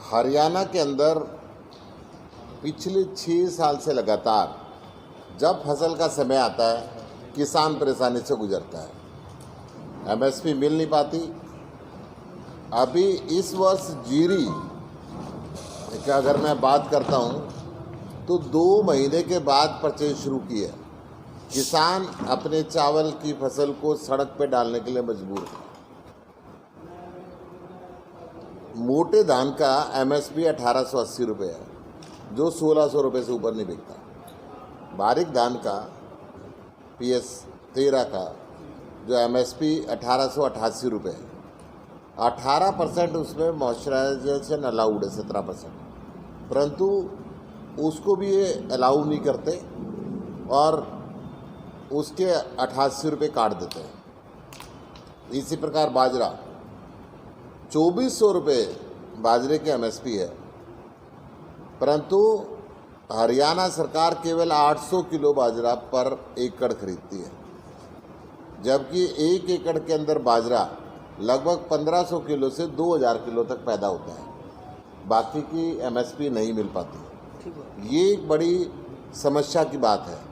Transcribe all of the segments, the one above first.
हरियाणा के अंदर पिछले 6 साल से लगातार जब फसल का समय आता है किसान परेशानी से गुजरता है। एमएसपी मिल नहीं पाती। अभी इस वर्ष जीरी की अगर मैं बात करता हूँ तो 2 महीने के बाद परचेज शुरू की है। किसान अपने चावल की फसल को सड़क पे डालने के लिए मजबूर है। मोटे धान का एमएसपी 1880 रुपये है, जो 1600 रुपये से ऊपर नहीं बिकता। बारीक धान का PS 13 का जो एमएसपी 1888 रुपये है, 18% उसमें मॉइस्चराइजेशन अलाउड है, 17%, परंतु उसको भी ये अलाउ नहीं करते और उसके 88 रुपये काट देते हैं। इसी प्रकार बाजरा 2400 रुपये बाजरे के एमएसपी है, परंतु हरियाणा सरकार केवल 800 किलो बाजरा पर एकड़ खरीदती है, जबकि 1 एकड़ के अंदर बाजरा लगभग 1500 किलो से 2000 किलो तक पैदा होता है। बाकी की एमएसपी नहीं मिल पाती। ये एक बड़ी समस्या की बात है।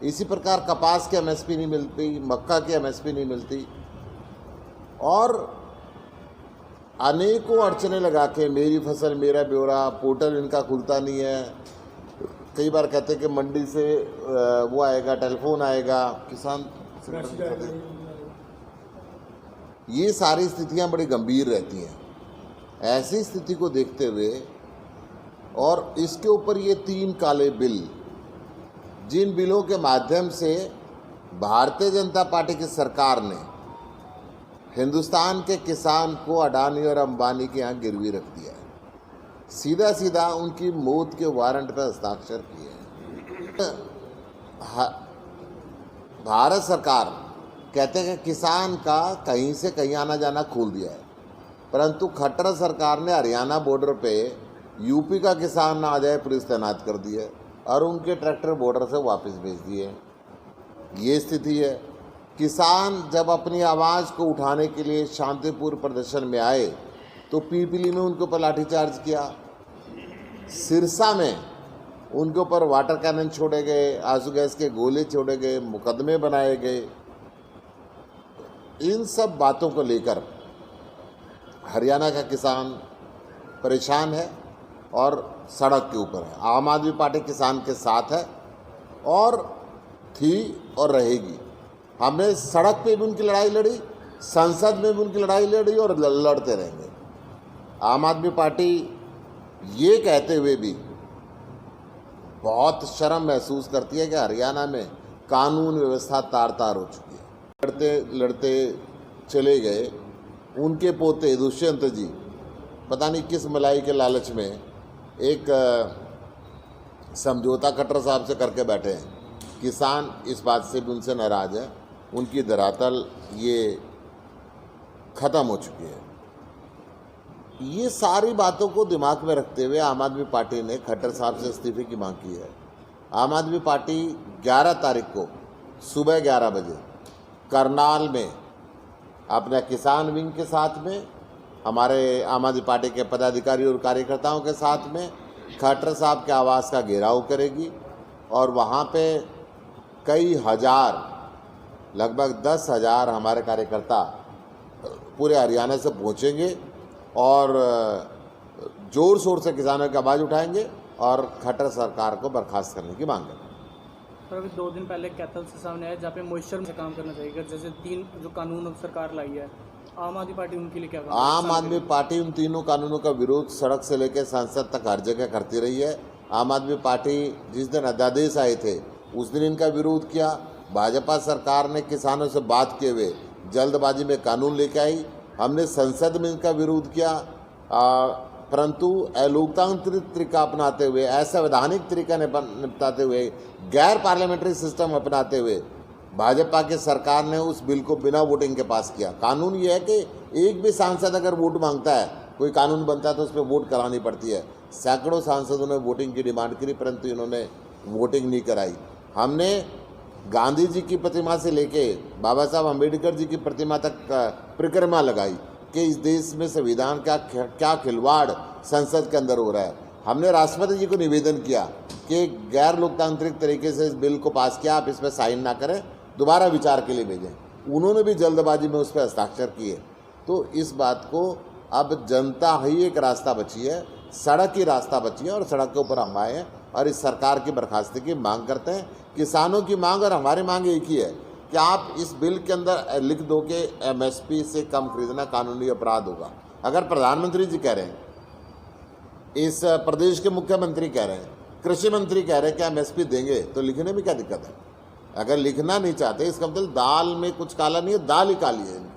इसी प्रकार कपास की एमएसपी नहीं मिलती, मक्का की एमएसपी नहीं मिलती और अनेकों अड़चने लगा के मेरी फसल मेरा ब्यौरा पोर्टल इनका खुलता नहीं है। कई बार कहते हैं कि मंडी से वो आएगा, टेलीफोन आएगा, किसान ये सारी स्थितियां बड़ी गंभीर रहती हैं। ऐसी स्थिति को देखते हुए और इसके ऊपर ये 3 काले बिल, जिन बिलों के माध्यम से भारतीय जनता पार्टी की सरकार ने हिंदुस्तान के किसान को अडानी और अंबानी के यहाँ गिरवी रख दिया है, सीधा सीधा उनकी मौत के वारंट पर हस्ताक्षर किए हैं। भारत सरकार कहते हैं कि किसान का कहीं से कहीं आना जाना खोल दिया है, परंतु खट्टर सरकार ने हरियाणा बॉर्डर पे यूपी का किसान ना आ जाए पुलिस तैनात कर दी है और उनके ट्रैक्टर बॉर्डर से वापस भेज दिए। ये स्थिति है। किसान जब अपनी आवाज़ को उठाने के लिए शांतिपूर्ण प्रदर्शन में आए तो पीपली में उनके ऊपर लाठीचार्ज किया, सिरसा में उनके ऊपर वाटर कैनन छोड़े गए, आंसू गैस के गोले छोड़े गए, मुकदमे बनाए गए। इन सब बातों को लेकर हरियाणा का किसान परेशान है और सड़क के ऊपर है। आम आदमी पार्टी किसान के साथ है और थी और रहेगी। हमने सड़क पे भी उनकी लड़ाई लड़ी, संसद में भी उनकी लड़ाई लड़ी और लड़ते रहेंगे। आम आदमी पार्टी ये कहते हुए भी बहुत शर्म महसूस करती है कि हरियाणा में कानून व्यवस्था तार तार हो चुकी है। लड़ते लड़ते चले गए। उनके पोते दुष्यंत जी पता नहीं किस मलाई के लालच में एक समझौता खट्टर साहब से करके बैठे हैं। किसान इस बात से भी उनसे नाराज़ है। उनकी धरातल ये ख़त्म हो चुकी है। ये सारी बातों को दिमाग में रखते हुए आम आदमी पार्टी ने खट्टर साहब से इस्तीफे की मांग की है। आम आदमी पार्टी 11 तारीख को सुबह 11 बजे करनाल में अपने किसान विंग के साथ में, हमारे आम आदमी पार्टी के पदाधिकारी और कार्यकर्ताओं के साथ में खट्टर साहब के आवास का घेराव करेगी और वहाँ पे कई हजार, लगभग 10,000 हमारे कार्यकर्ता पूरे हरियाणा से पहुँचेंगे और ज़ोर शोर से किसानों की आवाज़ उठाएंगे और खट्टर सरकार को बर्खास्त करने की मांग करेंगे। पर अभी 2 दिन पहले कैथल से सामने आया जहाँ पे मॉइस्चर से काम करना चाहिए, जैसे 3 जो कानून सरकार लाई है, आम आदमी पार्टी उनके लिए क्या काम? आम आदमी पार्टी उन तीनों कानूनों का विरोध सड़क से लेकर संसद तक हर जगह करती रही है। आम आदमी पार्टी जिस दिन अध्यादेश आए थे उस दिन इनका विरोध किया। भाजपा सरकार ने किसानों से बात किए हुए जल्दबाजी में कानून लेके आई। हमने संसद में इनका विरोध किया, परंतु अलोकतांत्रिक तरीका अपनाते हुए, असंवैधानिक तरीका निपटाते हुए, गैर पार्लियामेंट्री सिस्टम अपनाते हुए भाजपा की सरकार ने उस बिल को बिना वोटिंग के पास किया। कानून ये है कि एक भी सांसद अगर वोट मांगता है, कोई कानून बनता है तो उस पर वोट करानी पड़ती है। सैकड़ों सांसदों ने वोटिंग की डिमांड करी, परंतु इन्होंने वोटिंग नहीं कराई। हमने गांधी जी की प्रतिमा से लेके बाबा साहब अम्बेडकर जी की प्रतिमा तक परिक्रमा लगाई, कि इस देश में संविधान का क्या खिलवाड़ संसद के अंदर हो रहा है। हमने राष्ट्रपति जी को निवेदन किया कि गैर लोकतांत्रिक तरीके से इस बिल को पास किया, आप इस पर साइन ना करें, दोबारा विचार के लिए भेजें। उन्होंने भी जल्दबाजी में उस पर हस्ताक्षर किए। तो इस बात को अब जनता ही एक रास्ता बची है, सड़क ही रास्ता बची है और सड़क के ऊपर हम आए हैं और इस सरकार की बर्खास्ती की मांग करते हैं। किसानों की मांग और हमारी मांग एक ही है कि आप इस बिल के अंदर लिख दो कि एमएसपी से कम खरीदना कानूनी अपराध होगा। अगर प्रधानमंत्री जी कह रहे हैं, इस प्रदेश के मुख्यमंत्री कह रहे हैं, कृषि मंत्री कह रहे हैं कि एमएसपी देंगे, तो लिखने में क्या दिक्कत है? अगर लिखना नहीं चाहते, इसका मतलब दाल में कुछ काला नहीं है, दाल ही काली है।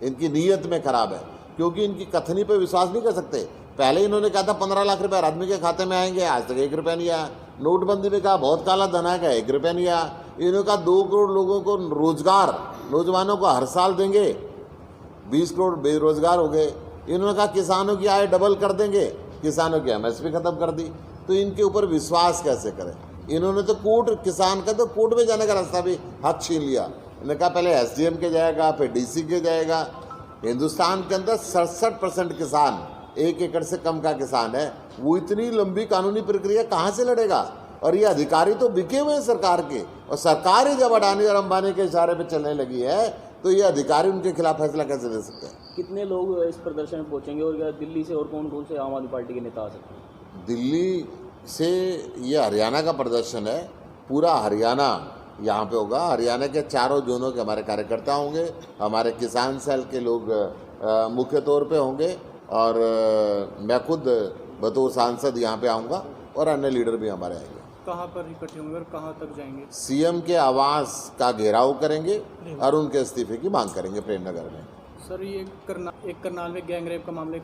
इनकी नीयत में खराब है, क्योंकि इनकी कथनी पर विश्वास नहीं कर सकते। पहले इन्होंने कहा था 15 लाख रुपए हर आदमी के खाते में आएंगे, आज तक 1 रुपया नहीं आया। नोटबंदी में कहा बहुत काला धन आएगा, 1 रुपया नहीं आया। इन्होंने कहा 2 करोड़ लोगों को रोजगार, नौजवानों को हर साल देंगे, 20 करोड़ बेरोजगार हो गए। इन्होंने कहा किसानों की आय डबल कर देंगे, किसानों की एमएसपी खत्म कर दी। तो इनके ऊपर विश्वास कैसे करें? इन्होंने तो किसान का तो कोर्ट में जाने का रास्ता भी हाथ छीन लिया। इन्होंने कहा पहले एसडीएम के जाएगा, फिर डीसी के जाएगा। हिंदुस्तान के अंदर 67% किसान, 1 एकड़ से कम का किसान है, वो इतनी लंबी कानूनी प्रक्रिया कहाँ से लड़ेगा? और ये अधिकारी तो बिके हुए हैं सरकार के, और सरकार ही जब अडानी और अंबानी के इशारे पे चलने लगी है, तो ये अधिकारी उनके खिलाफ फैसला कैसे ले सकते हैं? कितने लोग इस प्रदर्शन में पहुंचेंगे और क्या दिल्ली से और कौन कौन से आम आदमी पार्टी के नेता आ सकते हैं? दिल्ली से ये हरियाणा का प्रदर्शन है, पूरा हरियाणा यहाँ पे होगा। हरियाणा के चारों जोनों के हमारे कार्यकर्ता होंगे, हमारे किसान सेल के लोग मुख्य तौर पे होंगे, और मैं खुद बतौर सांसद यहाँ पे आऊँगा और अन्य लीडर भी हमारे आएंगे। कहाँ पर इकट्ठे होंगे और कहाँ तक जाएंगे? सीएम के आवास का घेराव करेंगे और उनके इस्तीफे की मांग करेंगे प्रेमनगर में। सर, ये एक करनाल में गैंगरेप का मामले